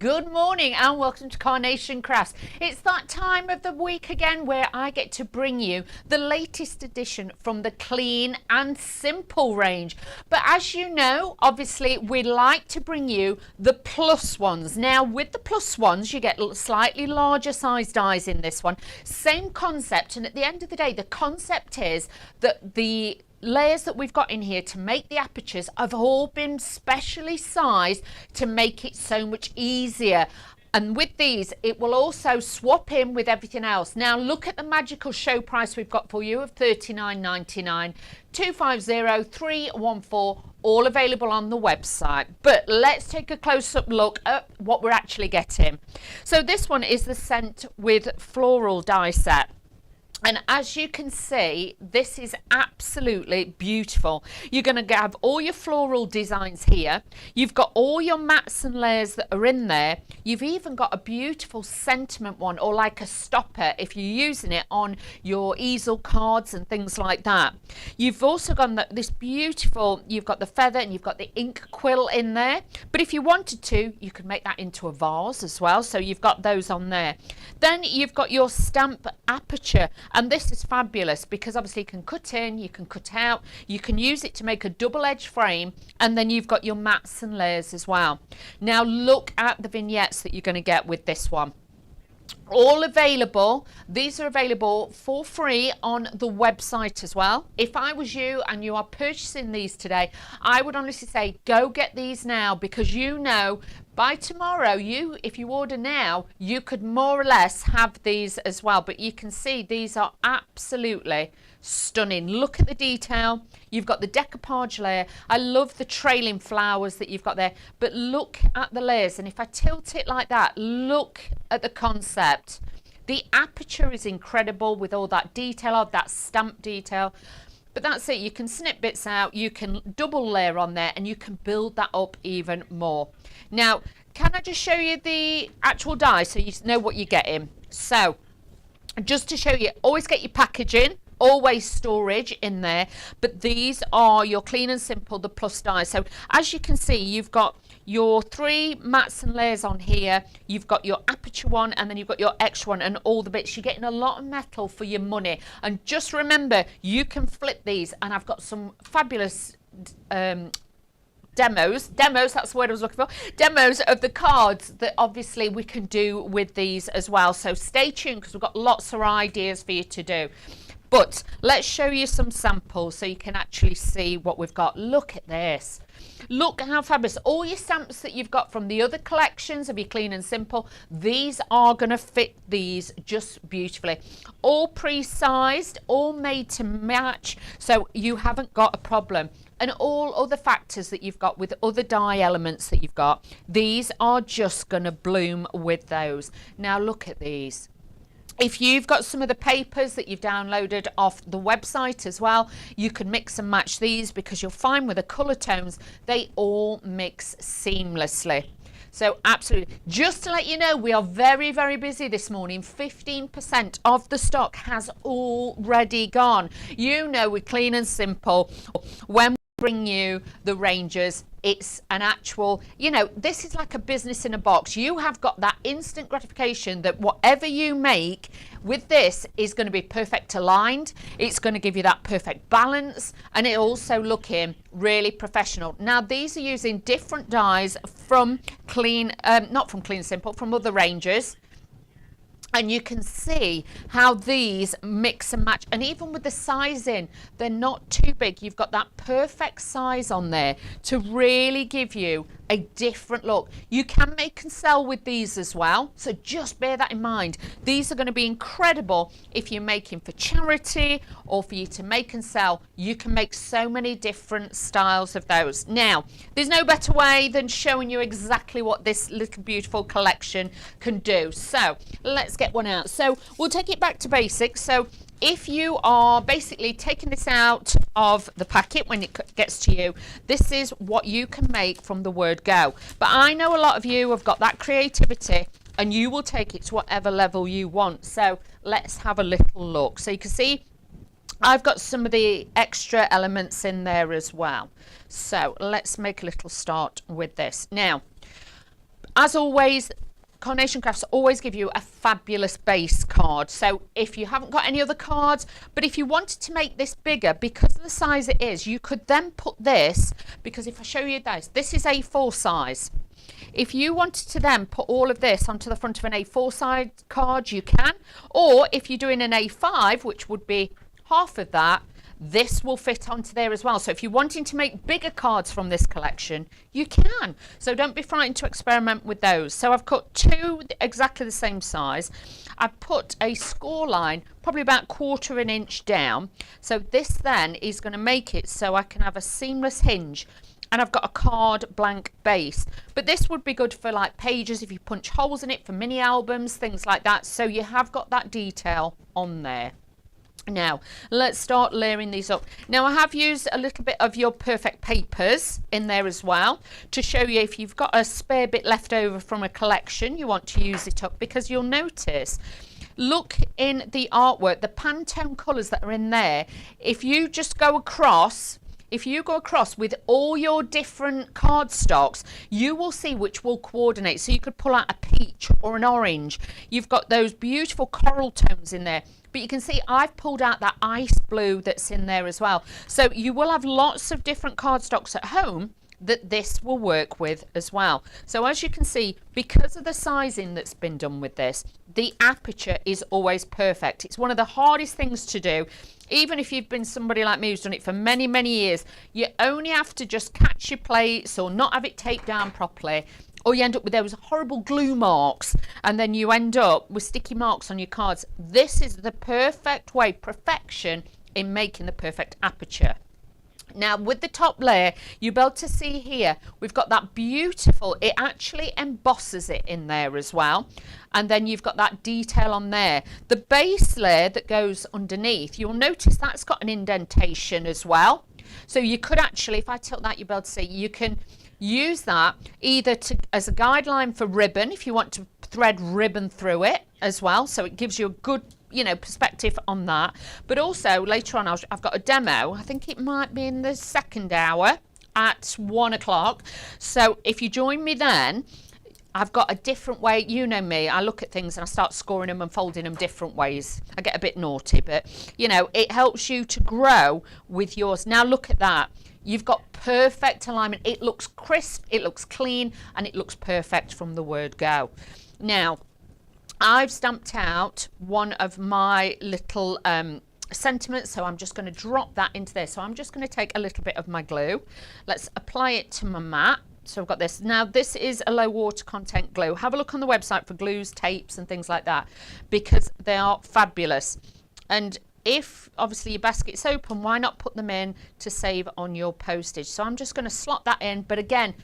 Good morning and welcome to Carnation Crafts. It's that time of the week again where I get to bring you the latest edition from the Clean and Simple range. But as you know, obviously we like to bring you the plus ones. Now with the plus ones you get slightly larger size dies in this one. Same concept, and at the end of the day the concept is that the layers that we've got in here to make the apertures have all been specially sized to make it so much easier. And with these it will also swap in with everything else. Now look at the magical show price we've got for you of $39.99, 250 314, all available on the website. But let's take a close-up look at what we're actually getting. So this one is the Scent with Floral die set. And as you can see, this is absolutely beautiful. You're going to have all your floral designs here. You've got all your mats and layers that are in there. You've even got a beautiful sentiment one, or like a stopper if you're using it on your easel cards and things like that. You've also got this beautiful, you've got the feather and you've got the ink quill in there. But if you wanted to, you could make that into a vase as well. So you've got those on there. Then you've got your stamp aperture. And this is fabulous because obviously you can cut in, you can cut out, you can use it to make a double-edged frame, and then you've got your mats and layers as well. Now look at the vignettes that you're going to get with this one. All available. These are available for free on the website as well. If I was you and you are purchasing these today, I would honestly say go get these now, because you know by tomorrow, if you order now, you could more or less have these as well. But you can see these are absolutely stunning. Look at the detail. You've got the decoupage layer. I love the trailing flowers that you've got there, but look at the layers. And if I tilt it like that, look at the concept. The aperture is incredible with all that detail of that stamp detail. But that's it, you can snip bits out, you can double layer on there, and you can build that up even more. Now, can I just show you the actual die so you know what you're getting? So, just to show you, always get your packaging, always storage in there, but these are your Clean and Simple, the plus dies. So as you can see, you've got your 3 mats and layers on here, you've got your aperture one, and then you've got your extra one, and all the bits. You're getting a lot of metal for your money. And just remember, you can flip these, and I've got some fabulous demos, that's the word I was looking for, demos of the cards that obviously we can do with these as well. So stay tuned, because we've got lots of ideas for you to do. But let's show you some samples so you can actually see what we've got. Look at this. Look how fabulous. All your stamps that you've got from the other collections of your Clean and Simple, these are going to fit these just beautifully. All pre-sized, all made to match, so you haven't got a problem. And all other factors that you've got with other die elements that you've got, these are just going to bloom with those. Now look at these. If you've got some of the papers that you've downloaded off the website as well, you can mix and match these, because you'll find with the colour tones, they all mix seamlessly. So absolutely. Just to let you know, we are very, very busy this morning. 15% of the stock has already gone. You know, with Clean and Simple, when we bring you the ranges, it's an actual, you know, this is like a business in a box. You have got that instant gratification that whatever you make with this is going to be perfect aligned. It's going to give you that perfect balance, and it also looking really professional. Now these are using different dies from not from Clean Simple, from other ranges. And you can see how these mix and match, and even with the sizing, they're not too big. You've got that perfect size on there to really give you a different look. You can make and sell with these as well, so just bear that in mind. These are going to be incredible if you're making for charity or for you to make and sell. You can make so many different styles of those. Now, there's no better way than showing you exactly what this little beautiful collection can do. So let's get one out. So we'll take it back to basics. So if you are basically taking this out of the packet when it gets to you, this is what you can make from the word go. But I know a lot of you have got that creativity, and you will take it to whatever level you want. So let's have a little look. So you can see I've got some of the extra elements in there as well. So let's make a little start with this. Now, As always, Carnation Crafts always give you a fabulous base card. So if you haven't got any other cards, but if you wanted to make this bigger, because of the size it is, you could then put this, because if I show you this is A4 size. If you wanted to then put all of this onto the front of an A4 size card, you can. Or if you're doing an A5, which would be half of that, this will fit onto there as well. So if you're wanting to make bigger cards from this collection, you can. So don't be frightened to experiment with those. So I've cut two exactly the same size. I've put a score line probably about 1/4 inch down. So this then is going to make it so I can have a seamless hinge. And I've got a card blank base, but this would be good for like pages if you punch holes in it, for mini albums, things like that. So you have got that detail on there. Now let's start layering these up. Now I have used a little bit of your perfect papers in there as well to show you if you've got a spare bit left over from a collection, you want to use it up, because you'll notice, look in the artwork, the Pantone colours that are in there. If you just go across, with all your different cardstocks, you will see which will coordinate. So you could pull out a peach or an orange. You've got those beautiful coral tones in there. But you can see I've pulled out that ice blue that's in there as well. So you will have lots of different cardstocks at home that this will work with as well. So as you can see, because of the sizing that's been done with this, the aperture is always perfect. It's one of the hardest things to do. Even if you've been somebody like me who's done it for many, many years, you only have to just catch your plates or not have it taped down properly, or you end up with those horrible glue marks, and then you end up with sticky marks on your cards. This is the perfect way, perfection in making the perfect aperture. Now with the top layer, you'll be able to see here, we've got that beautiful, it actually embosses it in there as well. And then you've got that detail on there. The base layer that goes underneath, you'll notice that's got an indentation as well. So you could actually, if I tilt that, you'll be able to see, you can use that either as a guideline for ribbon, if you want to thread ribbon through it as well. So it gives you a good, perspective on that. But also later on, I've got a demo. I think it might be in the second hour at 1 o'clock. So if you join me then, I've got a different way. You know me, I look at things and I start scoring them and folding them different ways. I get a bit naughty, but it helps you to grow with yours. Now look at that. You've got perfect alignment. It looks crisp, it looks clean, and it looks perfect from the word go. Now, I've stamped out one of my little sentiments, so I'm just going to drop that into there. So I'm just going to take a little bit of my glue. Let's apply it to my mat. So I've got this. Now this is a low water content glue. Have a look on the website for glues, tapes and things like that, because they are fabulous. And if obviously your basket's open, why not put them in to save on your postage? So I'm just going to slot that in, but again,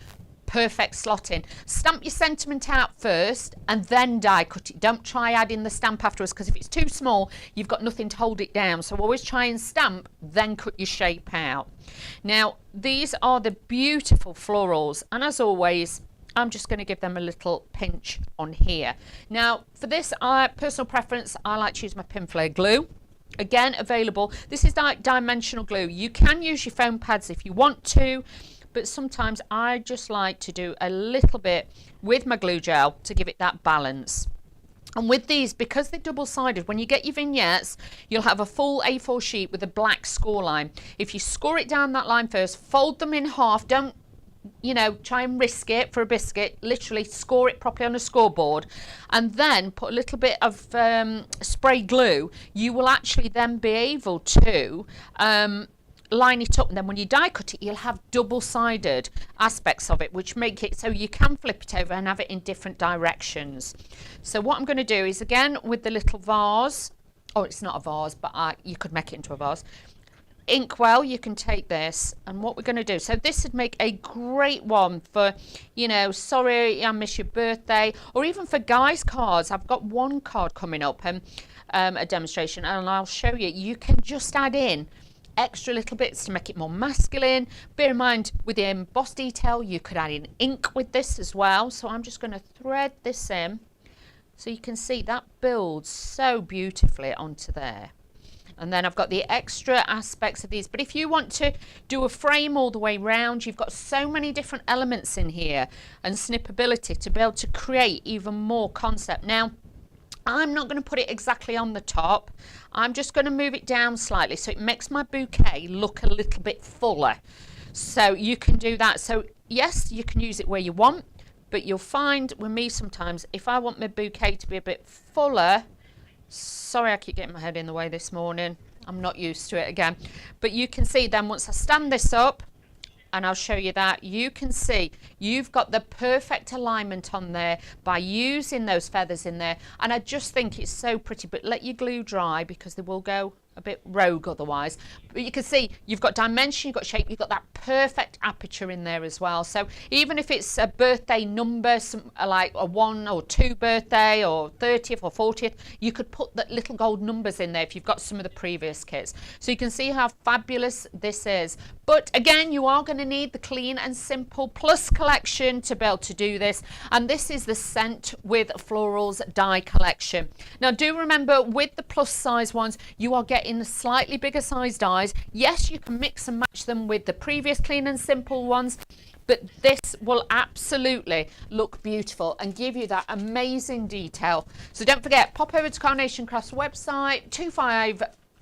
perfect slotting. Stamp your sentiment out first and then die cut it. Don't try adding the stamp afterwards, because if it's too small, you've got nothing to hold it down. So always try and stamp, then cut your shape out. Now, these are the beautiful florals, and as always, I'm just going to give them a little pinch on here. Now, for this personal preference, I like to use my pin flare glue. Again, available. This is like dimensional glue. You can use your foam pads if you want to, but sometimes I just like to do a little bit with my glue gel to give it that balance. And with these, because they're double-sided, when you get your vignettes, you'll have a full A4 sheet with a black score line. If you score it down that line first, fold them in half, don't try and risk it for a biscuit, literally score it properly on a scoreboard, and then put a little bit of spray glue. You will actually then be able to line it up, and then when you die cut it, you'll have double-sided aspects of it, which make it so you can flip it over and have it in different directions. So what I'm going to do is, again, with the little vase, oh, it's not a vase, but you could make it into a vase. Inkwell, you can take this, and what we're going to do, so this would make a great one for, sorry I miss your birthday, or even for guys' cards. I've got one card coming up, a demonstration, and I'll show you. You can just add in extra little bits to make it more masculine. Bear in mind, with the embossed detail, you could add in ink with this as well. So I'm just going to thread this in, so you can see that builds so beautifully onto there. And then I've got the extra aspects of these. But if you want to do a frame all the way round, you've got so many different elements in here and snippability to be able to create even more concept. Now, I'm not going to put it exactly on the top. I'm just going to move it down slightly so it makes my bouquet look a little bit fuller. So you can do that. So yes, you can use it where you want, but you'll find with me sometimes if I want my bouquet to be a bit fuller, sorry I keep getting my head in the way this morning, I'm not used to it again, but you can see then once I stand this up, and I'll show you that, you can see you've got the perfect alignment on there by using those feathers in there. And I just think it's so pretty, but let your glue dry because they will go a bit rogue otherwise. But you can see you've got dimension, you've got shape, you've got that perfect aperture in there as well. So even if it's a birthday number, like a 1 or 2 birthday or 30th or 40th, you could put the little gold numbers in there if you've got some of the previous kits. So you can see how fabulous this is. But again, you are going to need the Clean and Simple Plus collection to be able to do this. And this is the Scent with Florals die collection. Now do remember with the plus size ones, you are getting the slightly bigger size dies. Yes, you can mix and match them with the previous Clean and Simple ones, but this will absolutely look beautiful and give you that amazing detail. So don't forget, pop over to Carnation Crafts website,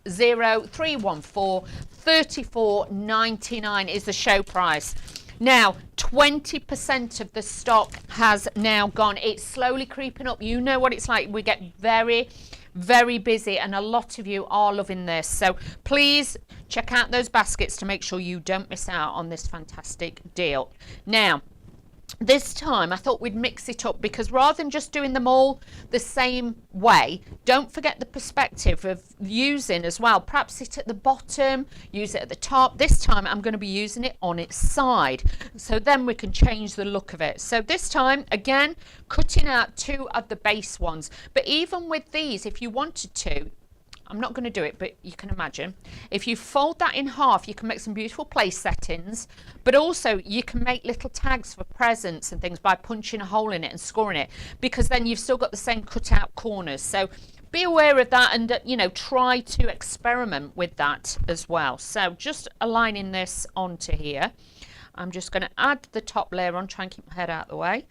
250-314-34.99 is the show price. Now 20% of the stock has now gone. It's slowly creeping up. You know what it's like. We get very busy and a lot of you are loving this, so please check out those baskets to make sure you don't miss out on this fantastic deal. Now this time I thought we'd mix it up because rather than just doing them all the same way, don't forget the perspective of using as well. Perhaps it at the bottom, use it at the top. This time I'm going to be using it on its side, so then we can change the look of it. So this time again, cutting out 2 of the base ones. But even with these, if you wanted to, I'm not going to do it, but you can imagine if you fold that in half, you can make some beautiful place settings, but also you can make little tags for presents and things by punching a hole in it and scoring it, because then you've still got the same cut out corners. So be aware of that and you know, try to experiment with that as well. So just aligning this onto here, I'm just going to add the top layer on, try and keep my head out of the way.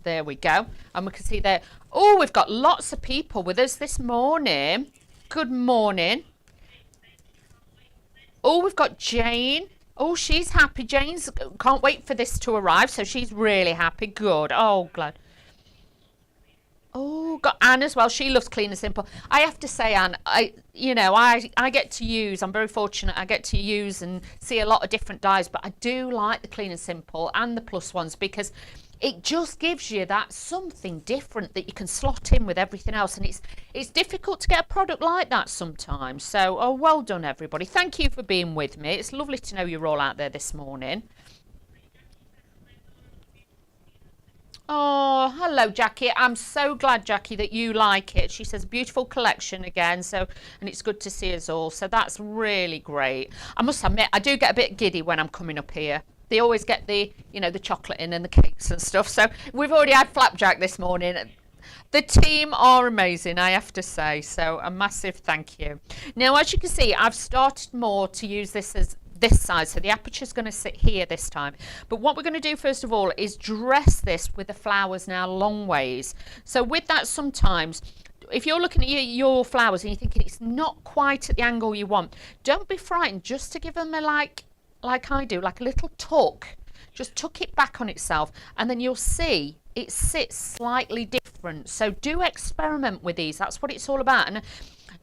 There we go. And we can see there, oh, we've got lots of people with us this morning. Good morning. Oh, we've got Jane. Oh, she's happy. Jane's can't wait for this to arrive, so she's really happy. Good. Oh, glad. Oh, got Anne as well. She loves Clean and Simple. I have to say, Anne, I get to use, I'm very fortunate, I get to use and see a lot of different dyes, but I do like the Clean and Simple and the plus ones because it just gives you that something different that you can slot in with everything else, and it's difficult to get a product like that sometimes. So, oh, well done everybody. Thank you for being with me. It's lovely to know you're all out there this morning. Oh, hello Jackie. I'm so glad, Jackie, that you like it. She says beautiful collection again, so, and it's good to see us all, so that's really great. I must admit, I do get a bit giddy when I'm coming up here. They always get the, you know, the chocolate in and the cakes and stuff. So we've already had flapjack this morning. The team are amazing, I have to say. So a massive thank you. Now, as you can see, I've started more to use this as this side. So the aperture is going to sit here this time. But what we're going to do first of all is dress this with the flowers now long ways. So with that, sometimes if you're looking at your flowers and you're thinking it's not quite at the angle you want, don't be frightened just to give them a like I do, like a little tuck. Just tuck it back on itself and then you'll see it sits slightly different. So do experiment with these. That's what it's all about. And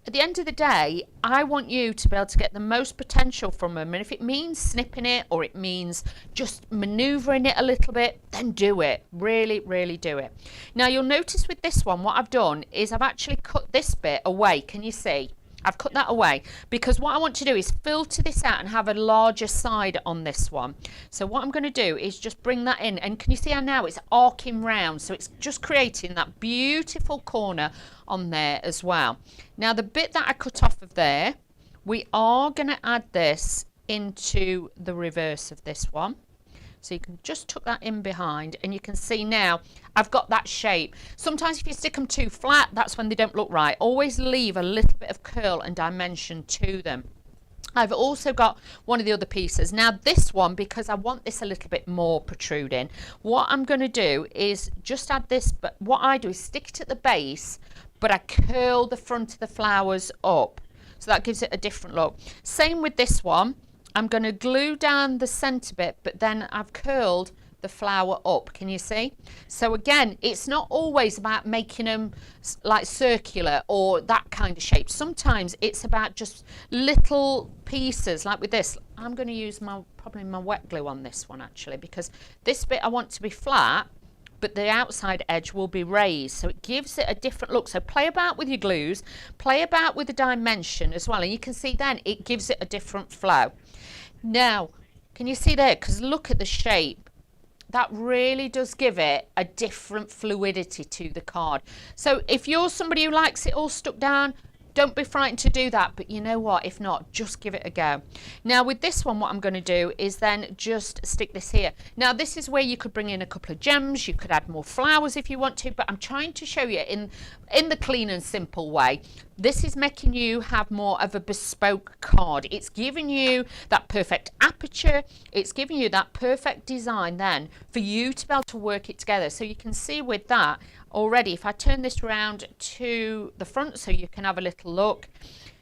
at the end of the day, I want you to be able to get the most potential from them. And if it means snipping it or it means just maneuvering it a little bit, then do it. Really, really do it. Now you'll notice with this one, what I've done is I've actually cut this bit away. Can you see? I've cut that away because what I want to do is filter this out and have a larger side on this one. So what I'm going to do is just bring that in, and can you see how now it's arcing round, so it's just creating that beautiful corner on there as well. Now the bit that I cut off of there, we are going to add this into the reverse of this one. So you can just tuck that in behind, and you can see now I've got that shape. Sometimes if you stick them too flat, that's when they don't look right. Always leave a little bit of curl and dimension to them. I've also got one of the other pieces. Now this one, because I want this a little bit more protruding, what I'm going to do is just add this, but what I do is stick it at the base, but I curl the front of the flowers up. So that gives it a different look. Same with this one. I'm going to glue down the centre bit, but then I've curled the flower up. Can you see? So again, it's not always about making them like circular or that kind of shape. Sometimes it's about just little pieces, like with this. I'm going to use probably my wet glue on this one actually, because this bit I want to be flat, but the outside edge will be raised, so it gives it a different look. So play about with your glues, play about with the dimension as well, and you can see then it gives it a different flow. Now, can you see there? Because look at the shape. That really does give it a different fluidity to the card. So if you're somebody who likes it all stuck down, don't be frightened to do that, but you know what, if not, just give it a go. Now with this one, what I'm going to do is then just stick this here. Now this is where you could bring in a couple of gems, you could add more flowers if you want to, but I'm trying to show you in the clean and simple way. This is making you have more of a bespoke card. It's giving you that perfect aperture, it's giving you that perfect design then for you to be able to work it together. So you can see with that already, if I turn this around to the front so you can have a little look,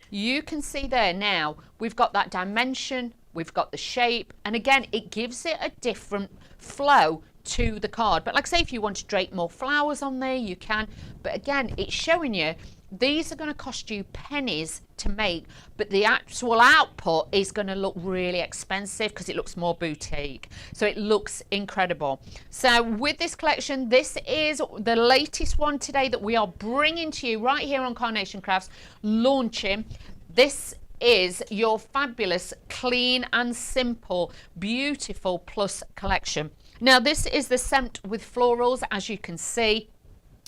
you can see there now we've got that dimension, we've got the shape, and again it gives it a different flow to the card. But like I say, if you want to drape more flowers on there, you can, but again it's showing you these are going to cost you pennies to make, but the actual output is going to look really expensive because it looks more boutique. So it looks incredible. So with this collection, this is the latest one today that we are bringing to you right here on Carnation Crafts, launching. This is your fabulous, clean and simple, beautiful plus collection. Now this is the scent with florals, as you can see.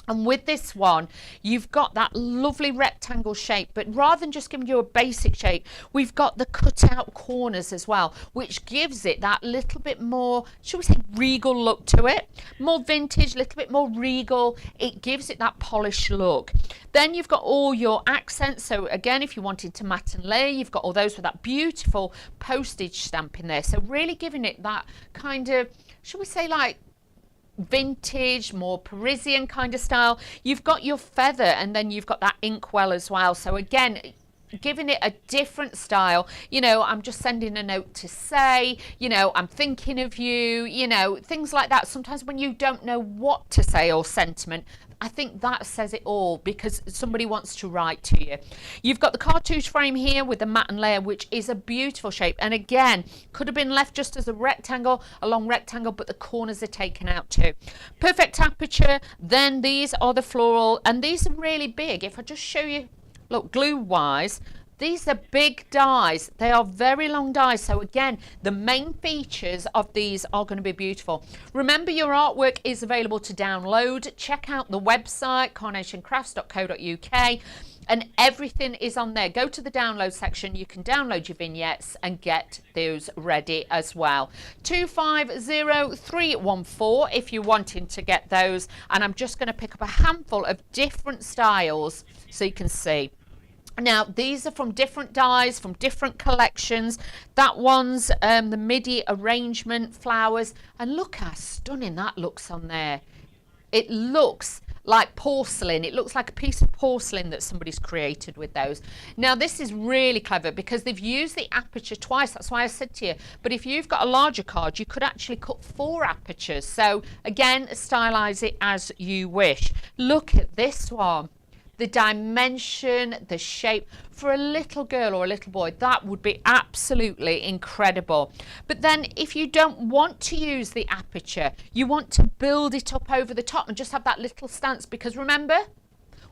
And with this one, you've got that lovely rectangle shape, but rather than just giving you a basic shape, we've got the cut out corners as well, which gives it that little bit more, shall we say, regal look to it. More vintage, a little bit more regal. It gives it that polished look. Then you've got all your accents. So again, if you wanted to matte and layer, you've got all those with that beautiful postage stamp in there. So really giving it that kind of, shall we say, like vintage, more Parisian kind of style. You've got your feather, and then you've got that inkwell as well. So again, giving it a different style. You know, I'm just sending a note to say, you know, I'm thinking of you, you know, things like that. Sometimes when you don't know what to say or sentiment, I think that says it all, because somebody wants to write to you. You've got the cartouche frame here with the matte and layer, which is a beautiful shape. And again, could have been left just as a rectangle, a long rectangle, but the corners are taken out too. Perfect aperture. Then these are the floral, and these are really big. If I just show you, look, glue wise, these are big dies. They are very long dies. So again, the main features of these are going to be beautiful. Remember, your artwork is available to download. Check out the website, carnationcrafts.co.uk, and everything is on there. Go to the download section. You can download your vignettes and get those ready as well. 250314 if you're wanting to get those. And I'm just going to pick up a handful of different styles so you can see. Now these are from different dies, from different collections. That one's the MIDI arrangement flowers, and look how stunning that looks on there. It looks like porcelain. It looks like a piece of porcelain that somebody's created with those. Now this is really clever because they've used the aperture twice. That's why I said to you, but if you've got a larger card, you could actually cut 4 apertures. So again, stylize it as you wish. Look at this one. The dimension, the shape, for a little girl or a little boy, that would be absolutely incredible. But then if you don't want to use the aperture, you want to build it up over the top and just have that little stance, because remember,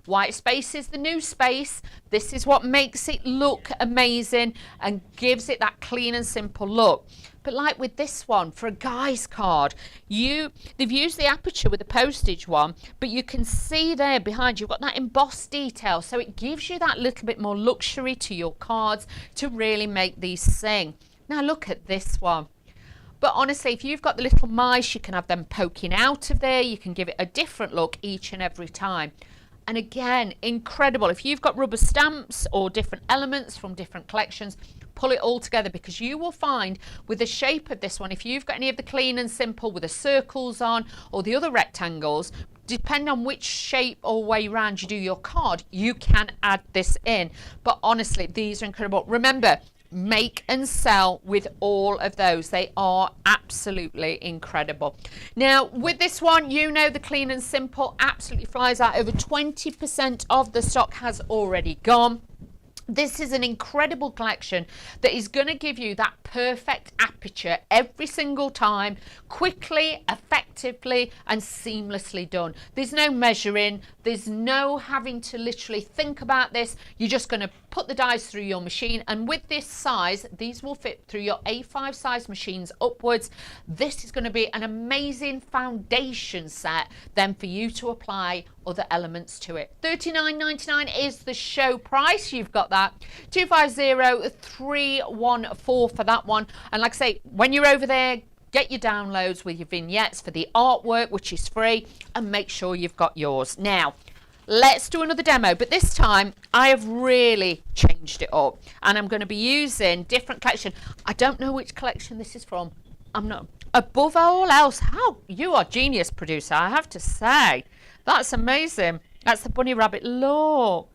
white space is the new space. This is what makes it look amazing and gives it that clean and simple look. But like with this one, for a guy's card, they've used the aperture with the postage one, but you can see there behind you've got that embossed detail. So it gives you that little bit more luxury to your cards to really make these sing. Now look at this one. But honestly, if you've got the little mice, you can have them poking out of there. You can give it a different look each and every time. And again, incredible. If you've got rubber stamps or different elements from different collections, pull it all together, because you will find with the shape of this one, if you've got any of the clean and simple with the circles on or the other rectangles, depending on which shape or way round you do your card, you can add this in. But honestly, these are incredible. Remember, make and sell with all of those. They are absolutely incredible. Now with this one, you know, the clean and simple absolutely flies out. Over 20% of the stock has already gone. This is an incredible collection that is going to give you that perfect aperture every single time, quickly, effectively and seamlessly done. There's no measuring, there's no having to literally think about this. You're just going to put the dies through your machine, and with this size, these will fit through your A5 size machines upwards. This is going to be an amazing foundation set then for you to apply other elements to it. $39.99 is the show price. You've got that. 250314 for that one. And like I say, when you're over there, get your downloads with your vignettes for the artwork, which is free, and make sure you've got yours. Now, let's do another demo, but this time I have really changed it up, and I'm going to be using different collection. I don't know which collection this is from. I'm not. Above all else, how you are genius, producer, I have to say. That's amazing. That's the bunny rabbit. Look.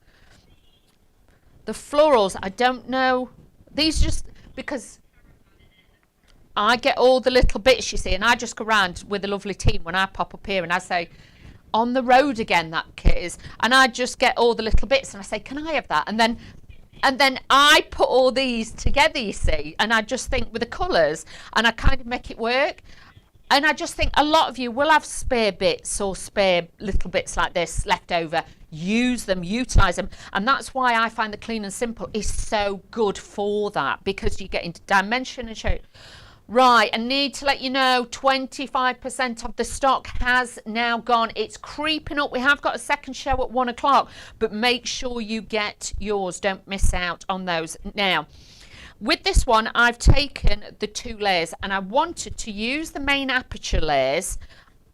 The florals, I don't know. These just, because I get all the little bits, you see, and I just go around with a lovely team when I pop up here and I say, on the road again, that kit is, and I just get all the little bits and I say, can I have that? And then I put all these together, you see, and I just think with the colours, and I kind of make it work. And I just think a lot of you will have spare bits or spare little bits like this left over. Use them, utilise them. And that's why I find the clean and simple is so good for that, because you get into dimension and shape. Right, I need to let you know 25% of the stock has now gone. It's creeping up. We have got a second show at 1 o'clock, but make sure you get yours. Don't miss out on those. Now, with this one, I've taken the 2 layers and I wanted to use the main aperture layers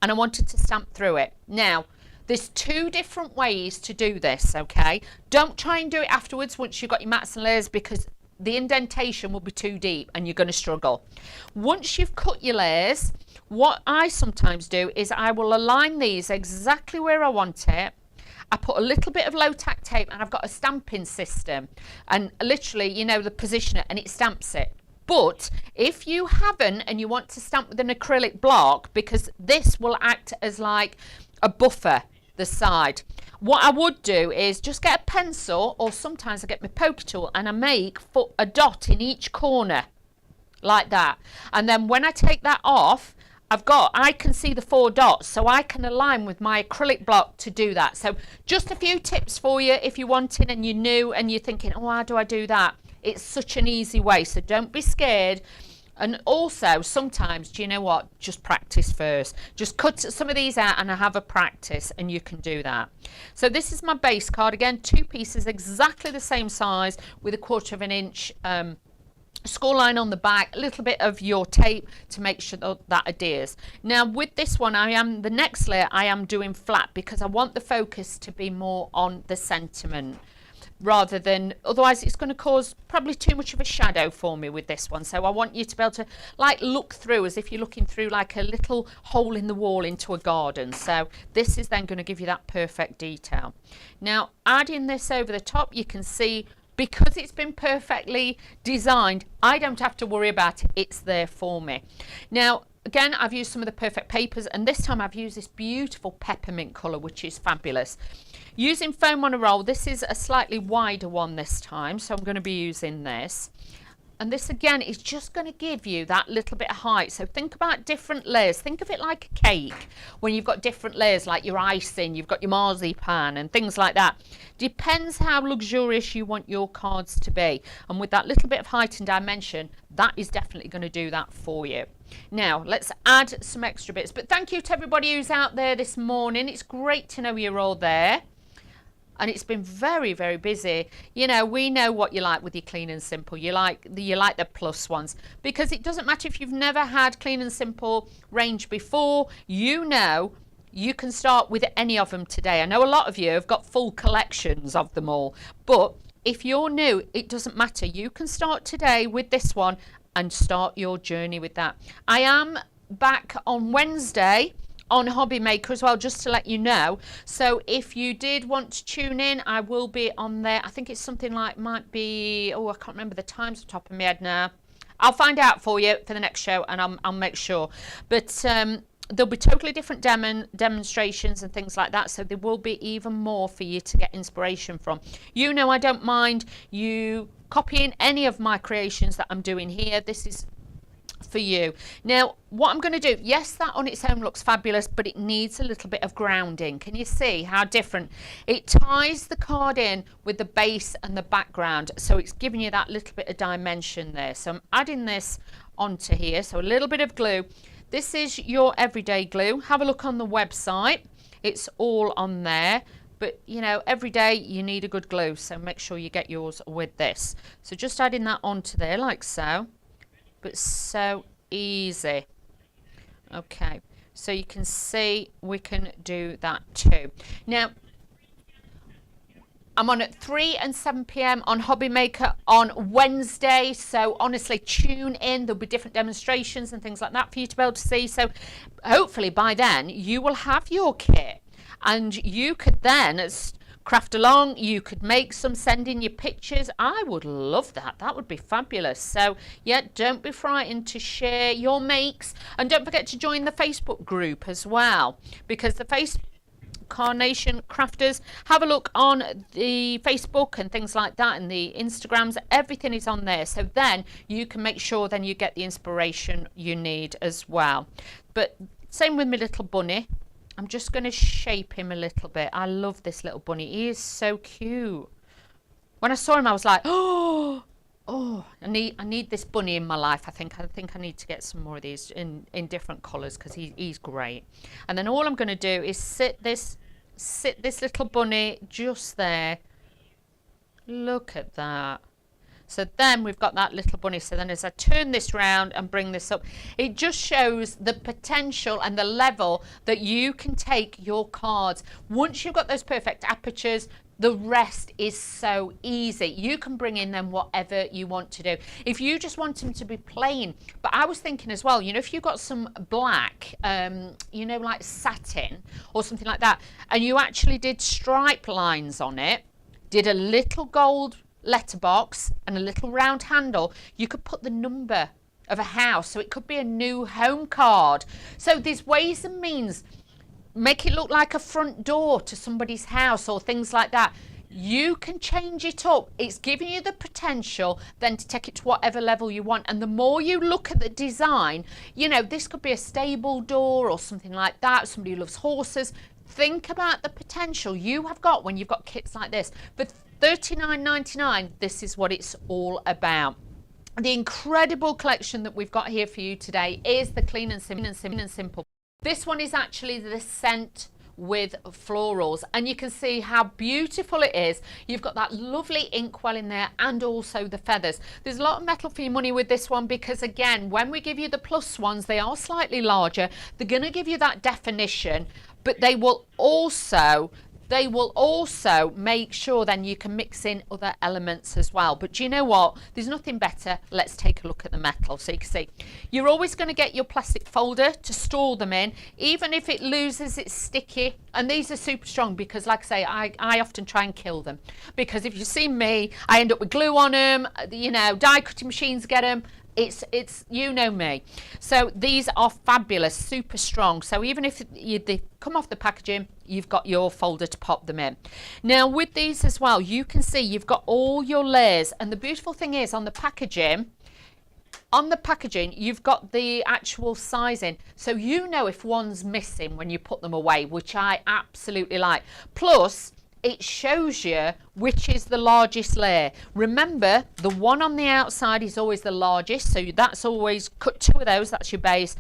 and I wanted to stamp through it. Now, there's 2 different ways to do this, okay? Don't try and do it afterwards once you've got your mats and layers, because the indentation will be too deep and you're going to struggle. Once you've cut your layers, what I sometimes do is I will align these exactly where I want it. I put a little bit of low tack tape and I've got a stamping system, and literally, you know, the positioner, and it stamps it. But if you haven't and you want to stamp with an acrylic block, because this will act as like a buffer, the side, what I would do is just get a pencil, or sometimes I get my poker tool and I make a dot in each corner like that. And then when I take that off, I can see the 4 dots, so I can align with my acrylic block to do that. So just a few tips for you if you're wanting and you're new and you're thinking, oh, how do I do that? It's such an easy way, so don't be scared. And also, sometimes, do you know what? Just practice first. Just cut some of these out and have a practice, and you can do that. So this is my base card. Again, 2 pieces, exactly the same size, with 1/4 of an inch score line on the back, a little bit of your tape to make sure that adheres. Now with this one, the next layer I am doing flat, because I want the focus to be more on the sentiment, rather than, otherwise it's going to cause probably too much of a shadow for me with this one. So I want you to be able to like look through as if you're looking through like a little hole in the wall into a garden. So this is then going to give you that perfect detail. Now adding this over the top, you can see, because it's been perfectly designed, I don't have to worry about it. It's there for me. Now, again, I've used some of the perfect papers, and this time I've used this beautiful peppermint colour, which is fabulous. Using foam on a roll, this is a slightly wider one this time, so I'm going to be using this. And this again is just going to give you that little bit of height. So think about different layers. Think of it like a cake, when you've got different layers, like your icing, you've got your marzipan and things like that. Depends how luxurious you want your cards to be. And with that little bit of height and dimension, that is definitely going to do that for you. Now, let's add some extra bits. But thank you to everybody who's out there this morning. It's great to know you're all there. and it's been very, very busy. You know, we know what you like with your clean and simple. You like the plus ones, because it doesn't matter if you've never had clean and simple range before. You know, you can start with any of them today. I know a lot of you have got full collections of them all, but if you're new, it doesn't matter. You can start today with this one and start your journey with that. I am back on Wednesday on Hobby Maker as well, just to let you know. So if you did want to tune in, I will be on there. I think it's something like, might be, oh, I can't remember the times off the top of my head now. I'll find out for you for the next show, and I'll make sure. But there'll be totally different demonstrations and things like that, so there will be even more for you to get inspiration from. You know, I don't mind you copying any of my creations that I'm doing here. This is for you. Now, what I'm going to do, yes, that on its own looks fabulous, but it needs a little bit of grounding. Can you see how different? It ties the card in with the base and the background, so it's giving you that little bit of dimension there. So I'm adding this onto here, so a little bit of glue. This is your everyday glue. Have a look on the website. It's all on there. But, you know, every day you need a good glue, so make sure you get yours with this. So just adding that onto there like so. But so easy. Okay, so you can see we can do that too. Now, I'm on at 3 and 7 p.m. on Hobby Maker on Wednesday. So honestly, tune in. There'll be different demonstrations and things like that for you to be able to see. So hopefully by then you will have your kit, and you could then craft along. You could make some, send in your pictures. I would love that. That would be fabulous. So yeah, don't be frightened to share your makes, and don't forget to join the Facebook group as well, because the Carnation Crafters, have a look on the Facebook and things like that, and the Instagrams, everything is on there, so then you can make sure then you get the inspiration you need as well. But same with my little bunny. I'm just going to shape him a little bit. I love this little bunny. He is so cute. When I saw him, I was like, oh, I need this bunny in my life. I think I need to get some more of these in different colours, because he's great. And then all I'm going to do is sit this little bunny just there. Look at that. So then we've got that little bunny. So then as I turn this round and bring this up, it just shows the potential and the level that you can take your cards. Once you've got those perfect apertures, the rest is so easy. You can bring in them whatever you want to do. If you just want them to be plain, but I was thinking as well, you know, if you've got some black, you know, like satin or something like that, and you actually did stripe lines on it, did a little gold letterbox and a little round handle, you could put the number of a house, so it could be a new home card. So there's ways and means. Make it look like a front door to somebody's house or things like that. You can change it up. It's giving you the potential then to take it to whatever level you want. And the more you look at the design, you know, this could be a stable door or something like that. Somebody who loves horses. Think about the potential you have got when you've got kits like this. For $39.99, this is what it's all about. The incredible collection that we've got here for you today is the Clean and Simple. This one is actually the scent with florals, and you can see how beautiful it is. You've got that lovely inkwell in there, and also the feathers. There's a lot of metal for your money with this one, because again, when we give you the plus ones, they are slightly larger. They're going to give you that definition, but they will also make sure then you can mix in other elements as well. But do you know what? There's nothing better. Let's take a look at the metal. So you can see you're always going to get your plastic folder to store them in. Even if it loses, it's sticky. And these are super strong, because like I say, I often try and kill them, because if you see me, I end up with glue on them. You know, die cutting machines get them. It's you know me. So these are fabulous, super strong. So even if they come off the packaging, you've got your folder to pop them in. Now with these as well, you can see you've got all your layers, and the beautiful thing is on the packaging, you've got the actual sizing, so you know if one's missing when you put them away, which I absolutely like. Plus it shows you which is the largest layer. Remember, the one on the outside is always the largest, so that's always cut 2 of those, that's your base.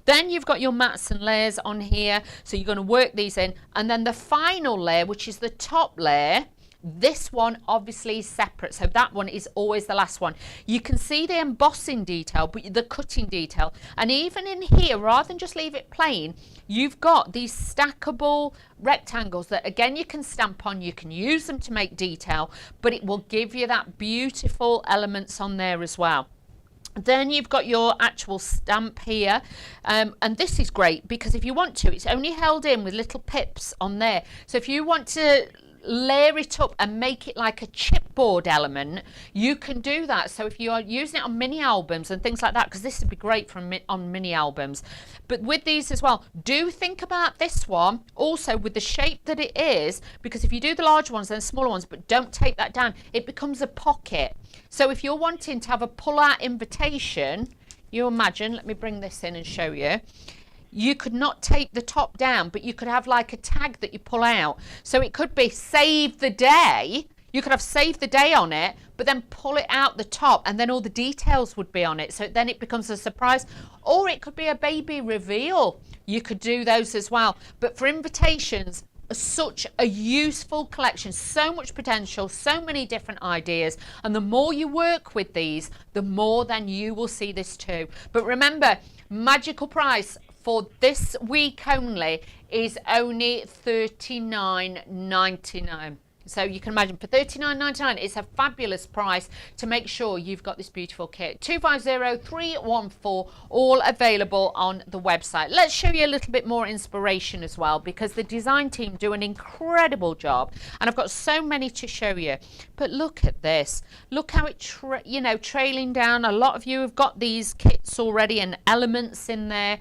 Then you've got your mats and layers on here, so you're going to work these in, and then the final layer, which is the top layer, this one obviously is separate, so that one is always the last one. You can see the embossing detail, but the cutting detail, and even in here, rather than just leave it plain, you've got these stackable rectangles that again you can stamp on. You can use them to make detail, but it will give you that beautiful elements on there as well. Then you've got your actual stamp here, and this is great because if you want to, it's only held in with little pips on there. So if you want to layer it up and make it like a chipboard element, you can do that. So if you are using it on mini albums and things like that, because this would be great for on mini albums, but with these as well, do think about this one also with the shape that it is, because if you do the large ones then smaller ones, but don't take that down, it becomes a pocket. So if you're wanting to have a pull-out invitation, you imagine, let me bring this in and show you, you could not tape the top down, but you could have like a tag that you pull out. So it could be save the day. You could have save the day on it, but then pull it out the top and then all the details would be on it. So then it becomes a surprise. Or it could be a baby reveal. You could do those as well. But for invitations, such a useful collection, so much potential, so many different ideas, and the more you work with these, the more then you will see this too. But remember, magical price for this week only is only $39.99. So you can imagine for $39.99, it's a fabulous price to make sure you've got this beautiful kit. 250314, all available on the website. Let's show you a little bit more inspiration as well, because the design team do an incredible job, and I've got so many to show you. But look at this. Look how it, trailing down. A lot of you have got these kits already and elements in there.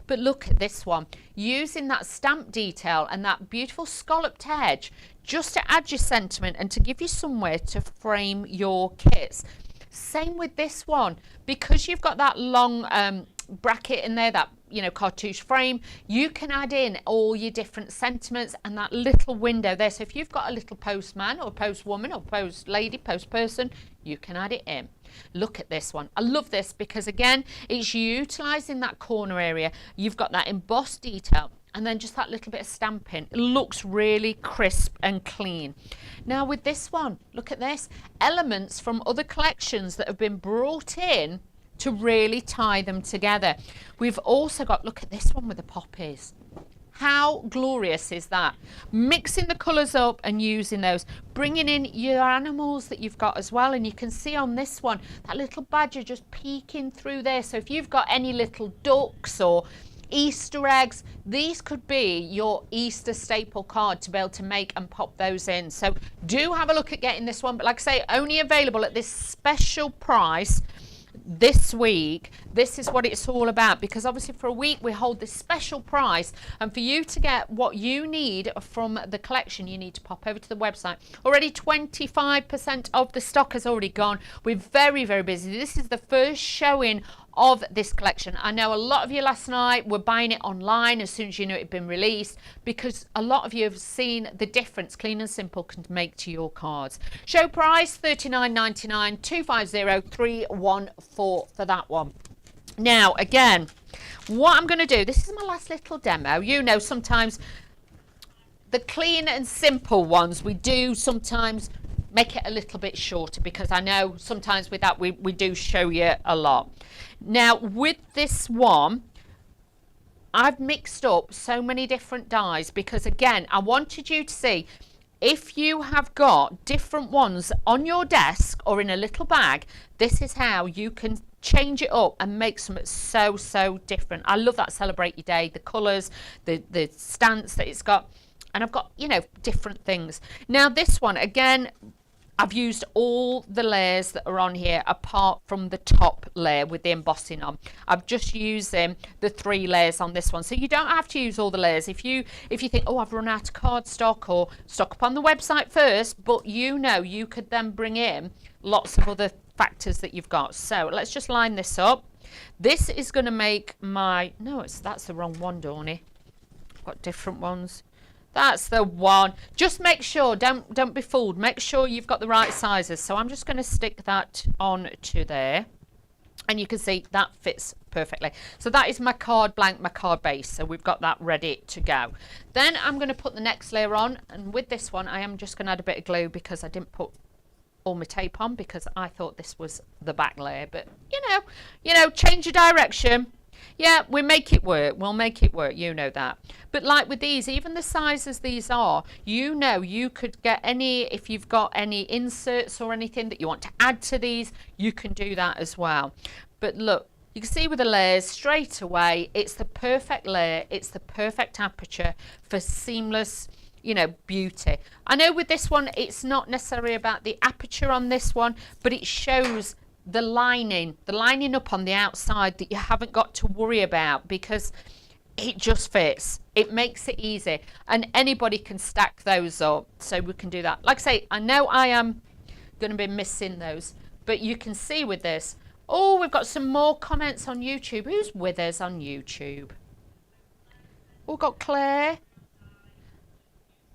But look at this one, using that stamp detail and that beautiful scalloped edge just to add your sentiment and to give you somewhere to frame your kits. Same with this one, because you've got that long bracket in there, that cartouche frame, you can add in all your different sentiments and that little window there. So if you've got a little postman or postwoman or post lady, post person, you can add it in. Look at this one. I love this because again, it's utilizing that corner area. You've got that embossed detail and then just that little bit of stamping. It looks really crisp and clean. Now with this one, look at this. Elements from other collections that have been brought in to really tie them together. We've also got, look at this one with the poppies. How glorious is that? Mixing the colours up and using those, bringing in your animals that you've got as well. And you can see on this one, that little badger just peeking through there. So if you've got any little ducks or Easter eggs, these could be your Easter staple card to be able to make and pop those in. So do have a look at getting this one. But like I say, only available at this special price this week. This is what it's all about, because obviously for a week we hold this special price, and for you to get what you need from the collection, you need to pop over to the website. Already 25% of the stock has already gone. We're very, very busy. This is the first showing of this collection. I know a lot of you last night were buying it online as soon as you knew it had been released, because a lot of you have seen the difference Clean and Simple can make to your cards. Show price $39.99, 250314 for that one. Now again, what I'm going to do, this is my last little demo. Sometimes the Clean and Simple ones, we do sometimes make it a little bit shorter, because I know sometimes with that we do show you a lot. Now with this one, I've mixed up so many different dyes, because again, I wanted you to see if you have got different ones on your desk or in a little bag, this is how you can change it up and make something so different. I love that Celebrate Your Day, the colours, the stance that it's got, and I've got different things. Now this one again, I've used all the layers that are on here apart from the top layer with the embossing on. I've just used the 3 layers on this one. So you don't have to use all the layers. If you think, oh, I've run out of cardstock, or stock up on the website first, but you could then bring in lots of other factors that you've got. So let's just line this up. This is going to make my, that's the wrong one, Dawney. I've got different ones. That's the one. Just make sure, don't be fooled. Make sure you've got the right sizes. So I'm just going to stick that on to there. And you can see that fits perfectly. So that is my card blank, my card base. So we've got that ready to go. Then I'm going to put the next layer on. And with this one, I am just going to add a bit of glue because I didn't put all my tape on because I thought this was the back layer. But you know, change your direction. Yeah, we make it work. We'll make it work. You know that. But like with these, even the sizes these are, you know, you could get any, if you've got any inserts or anything that you want to add to these, you can do that as well. But look, you can see with the layers straight away, it's the perfect layer. It's the perfect aperture for seamless, you know, beauty. I know with this one, it's not necessarily about the aperture on this one, but it shows the lining up on the outside that you haven't got to worry about because it just fits. It makes it easy and anybody can stack those up, so we can do that. Like I say, I know I am going to be missing those, but you can see with this. Oh, we've got some more comments on YouTube. Who's with us on YouTube? Oh, we've got Claire.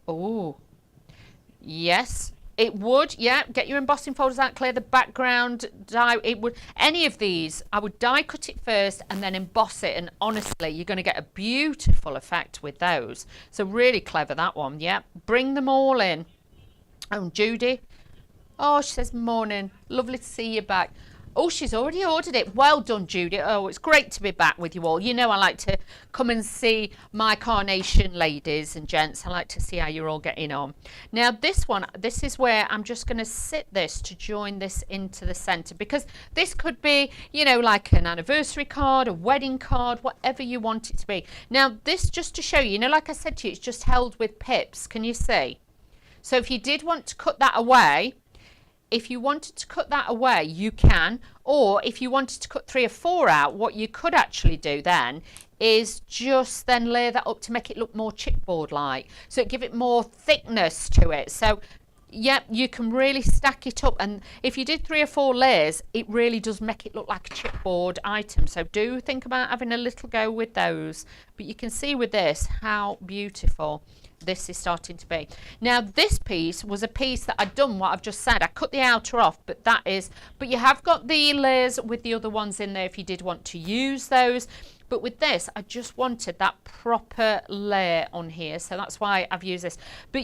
Oh, yes. It would, yeah, get your embossing folders out, clear the background, die, it would, any of these, I would die cut it first and then emboss it, and honestly, you're going to get a beautiful effect with those. So really clever, that one, yeah. Bring them all in. Oh, Judy. Oh, she says, morning, lovely to see you back. Oh, she's already ordered it. Well done, Judy. Oh, it's great to be back with you all. You know I like to come and see my carnation ladies and gents. I like to see how you're all getting on. Now, this one, this is where I'm just going to sit this to join this into the centre, because this could be, you know, like an anniversary card, a wedding card, whatever you want it to be. Now, this just to show you, you know, like I said to you, it's just held with pips. Can you see? So if you did want to cut that away, if you wanted to cut that away, you can, or if you wanted to cut 3 or 4 out, what you could actually do then is just then layer that up to make it look more chipboard like, so it give it more thickness to it. So yep, you can really stack it up, and if you did 3 or 4 layers, it really does make it look like a chipboard item. So do think about having a little go with those. But you can see with this how beautiful this is starting to be. Now this piece was a piece that I'd done what I've just said. I cut the outer off, but you have got the layers with the other ones in there if you did want to use those. But with this, I just wanted that proper layer on here, so that's why I've used this. But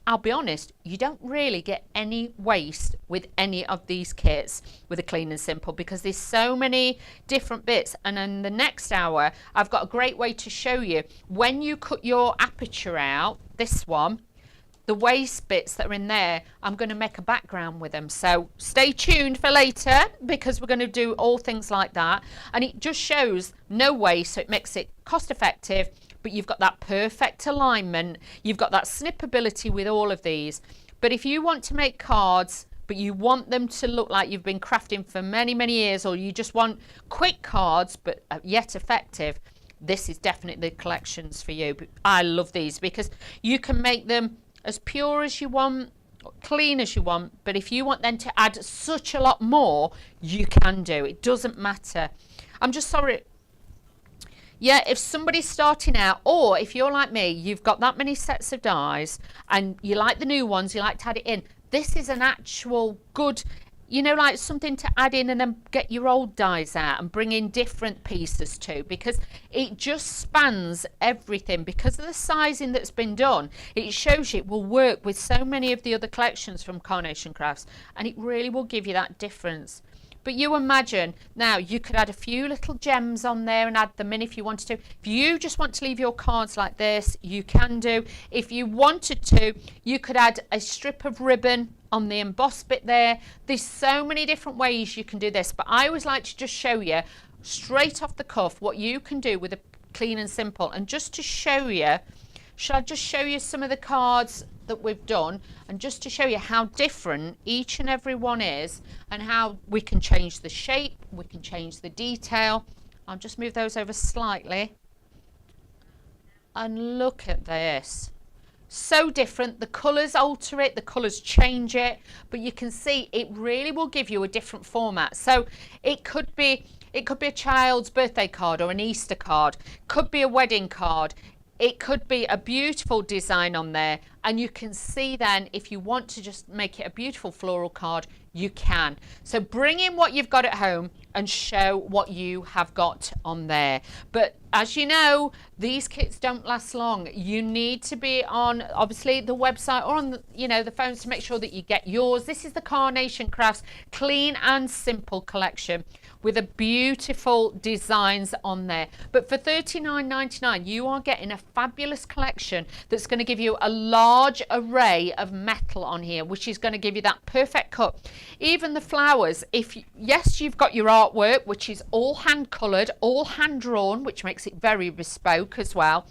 I'll be honest, you don't really get any waste with any of these kits with a clean and simple, because there's so many different bits. And in the next hour, I've got a great way to show you when you cut your aperture out, this one, the waste bits that are in there, I'm going to make a background with them. So stay tuned for later, because we're going to do all things like that. And it just shows no waste, so it makes it cost effective. But you've got that perfect alignment, you've got that snippability with all of these. But if you want to make cards, but you want them to look like you've been crafting for many, many years, or you just want quick cards, but yet effective, this is definitely the collections for you. But I love these because you can make them as pure as you want, clean as you want, but if you want them to add such a lot more, you can do. It doesn't matter. I'm just sorry. Yeah, if somebody's starting out, or if you're like me, you've got that many sets of dies and you like the new ones, you like to add it in, this is an actual good, you know, like something to add in and then get your old dies out and bring in different pieces too, because it just spans everything. Because of the sizing that's been done, it shows you it will work with so many of the other collections from Carnation Crafts, and it really will give you that difference. But you imagine now you could add a few little gems on there and add them in if you wanted to. If you just want to leave your cards like this, you can do. If you wanted to, you could add a strip of ribbon on the embossed bit there. There's so many different ways you can do this, but I always like to just show you straight off the cuff what you can do with a clean and simple. And just to show you, shall I just show you some of the cards that we've done, and just to show you how different each and every one is, and how we can change the shape, we can change the detail. I'll just move those over slightly, and look at this. So different. The colours alter it, the colours change it, but you can see it really will give you a different format. So it could be a child's birthday card or an Easter card, could be a wedding card. It could be a beautiful design on there, and you can see then if you want to just make it a beautiful floral card, you can. So bring in what you've got at home and show what you have got on there. But as you know, these kits don't last long. You need to be on obviously the website or on the, the phones to make sure that you get yours. This is the Carnation Crafts Clean and Simple collection with a beautiful designs on there. But for $39.99, you are getting a fabulous collection that's going to give you a large array of metal on here, which is going to give you that perfect cut. Even the flowers, yes, you've got your artwork, which is all hand coloured, all hand drawn, which makes it very bespoke as well.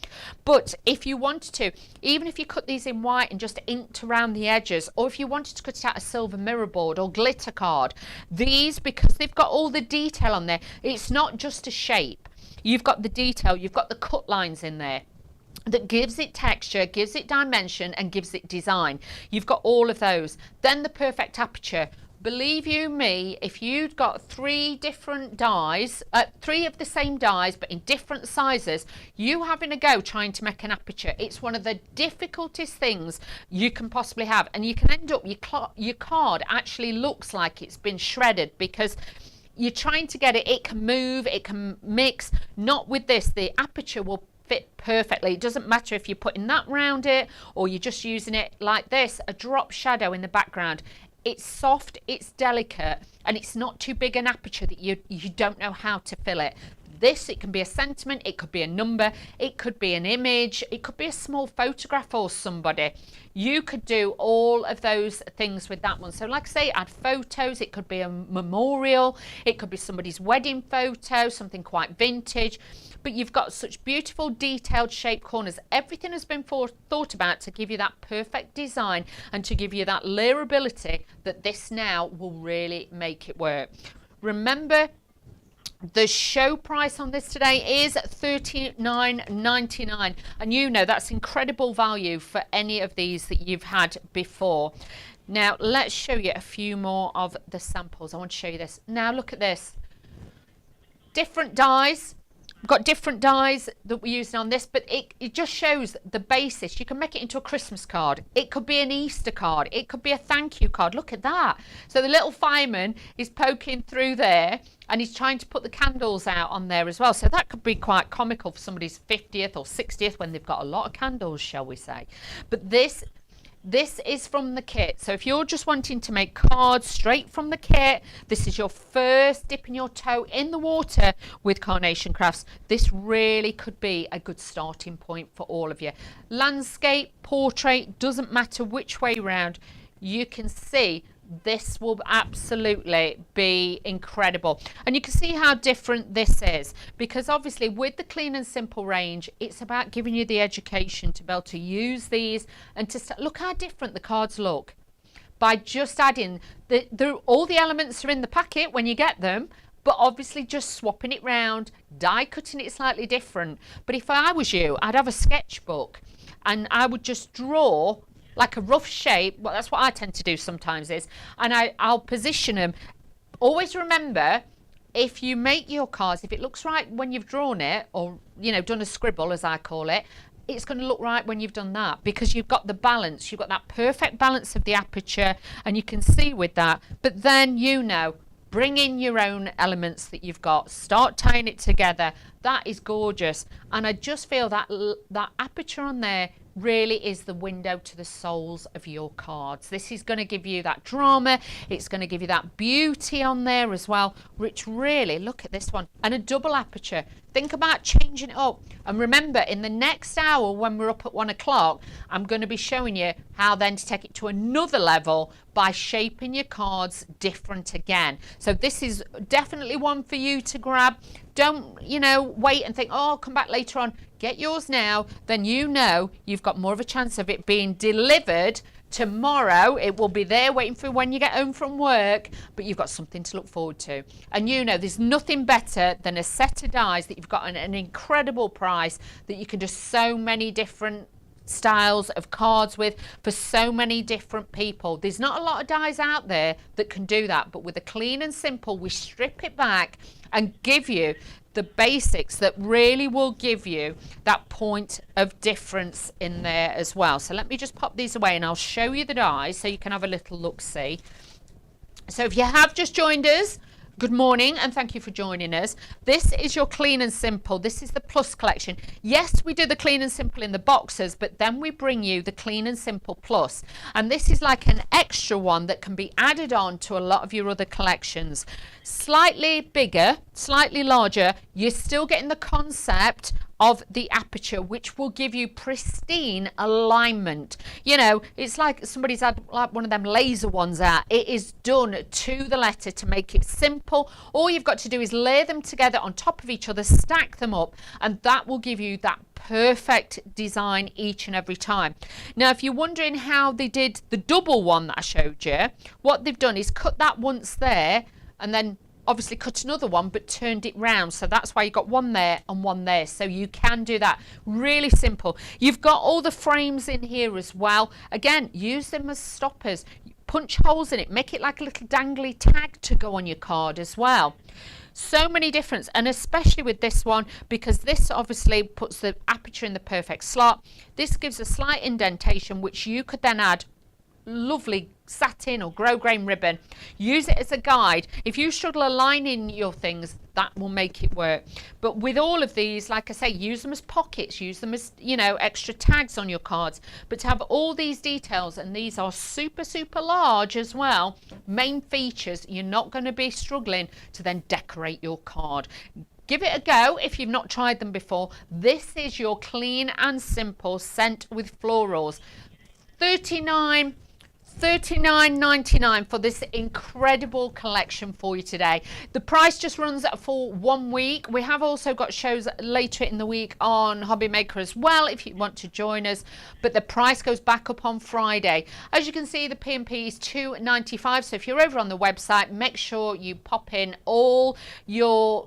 But if you wanted to, even if you cut these in white and just inked around the edges, or if you wanted to cut it out a silver mirror board or glitter card, these, because they've got all the detail on there, it's not just a shape. You've got the detail, you've got the cut lines in there that gives it texture, gives it dimension, and gives it design. You've got all of those. Then the perfect aperture. Believe you me, if you'd got 3 different dies, 3 of the same dies but in different sizes, you having a go trying to make an aperture, it's one of the difficultest things you can possibly have, and you can end up your card actually looks like it's been shredded because you're trying to get it. It can move, it can mix. Not with this. The aperture will fit perfectly. It doesn't matter if you're putting that round it or you're just using it like this, a drop shadow in the background. It's soft, it's delicate, and it's not too big an aperture that you don't know how to fill it. This, it can be a sentiment, it could be a number, it could be an image, it could be a small photograph for somebody. You could do all of those things with that one. So like I say, add photos, it could be a memorial, it could be somebody's wedding photo, something quite vintage. But you've got such beautiful detailed shaped corners. Everything has been thought about to give you that perfect design and to give you that layerability that this now will really make it work. Remember, the show price on this today is $39.99, and that's incredible value for any of these that you've had before. Now let's show you a few more of the samples. I want to show you this. Now look at this. Different dies. We've got different dies that we're using on this, but it just shows the basis. You can make it into a Christmas card. It could be an Easter card. It could be a thank you card. Look at that. So the little fireman is poking through there and he's trying to put the candles out on there as well. So that could be quite comical for somebody's 50th or 60th when they've got a lot of candles, shall we say. But this is from the kit. So if you're just wanting to make cards straight from the kit, this is your first dipping your toe in the water with Carnation Crafts. This really could be a good starting point for all of you. Landscape, portrait, doesn't matter which way round. You can see this will absolutely be incredible, and you can see how different this is, because obviously with the Clean and Simple range, it's about giving you the education to be able to use these and to look how different the cards look by just adding all the elements are in the packet when you get them, but obviously just swapping it round, die cutting it slightly different. But if I was you, I'd have a sketchbook and I would just draw like a rough shape. Well, that's what I tend to do sometimes and I'll position them. Always remember, if you make your cards, if it looks right when you've drawn it, or done a scribble as I call it, it's going to look right when you've done that, because you've got the balance, you've got that perfect balance of the aperture, and you can see with that. But then bring in your own elements that you've got, start tying it together. That is gorgeous, and I just feel that aperture on there really is the window to the souls of your cards. This is going to give you that drama, it's going to give you that beauty on there as well, which really, look at this one, and a double aperture. Think about changing it up. And remember, in the next hour when we're up at 1 o'clock, I'm going to be showing you how then to take it to another level by shaping your cards different again. So this is definitely one for you to grab. Don't wait and think, oh, I'll come back later on. Get yours now, then you've got more of a chance of it being delivered tomorrow. It will be there waiting for when you get home from work, but you've got something to look forward to. And there's nothing better than a set of dies that you've got an incredible price that you can do so many different styles of cards with for so many different people. There's not a lot of dies out there that can do that, but with a Clean and Simple, we strip it back and give you the basics that really will give you that point of difference in there as well. So let me just pop these away and I'll show you the dies so you can have a little look see. So if you have just joined us, good morning and thank you for joining us. This is your Clean and Simple. This is the Plus collection. Yes, we do the Clean and Simple in the boxes, but then we bring you the Clean and Simple Plus. And this is like an extra one that can be added on to a lot of your other collections. Slightly bigger, slightly larger. You're still getting the concept of the aperture, which will give you pristine alignment. You know, it's like somebody's had like one of them laser ones out. It is done to the letter to make it simple. All you've got to do is layer them together on top of each other, stack them up, and that will give you that perfect design each and every time. Now, if you're wondering how they did the double one that I showed you, what they've done is cut that once there and then obviously cut another one but turned it round, so that's why you got one there and one there, so you can do that. Really simple. You've got all the frames in here as well. Again, use them as stoppers, punch holes in it, make it like a little dangly tag to go on your card as well. So many difference, and especially with this one, because this obviously puts the aperture in the perfect slot. This gives a slight indentation which you could then add lovely satin or grosgrain ribbon. Use it as a guide. If you struggle aligning your things, that will make it work. But with all of these, like I say, use them as pockets, use them as, you know, extra tags on your cards. But to have all these details, and these are super large as well, main features, you're not going to be struggling to then decorate your card. Give it a go if you've not tried them before. This is your Clean and Simple Scent with Florals. $39.99 for this incredible collection for you today. The price just runs for 1 week. We have also got shows later in the week on Hobby Maker as well if you want to join us, but the price goes back up on Friday. As you can see, the P&P is $2.95, so if you're over on the website, make sure you pop in all your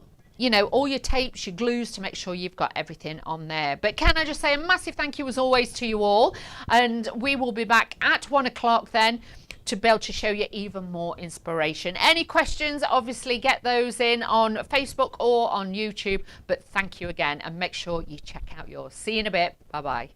all your tapes, your glues, to make sure you've got everything on there. But can I just say a massive thank you as always to you all, and we will be back at 1 o'clock then to be able to show you even more inspiration. Any questions, obviously get those in on Facebook or on YouTube, but thank you again, and make sure you check out yours. See you in a bit. Bye bye.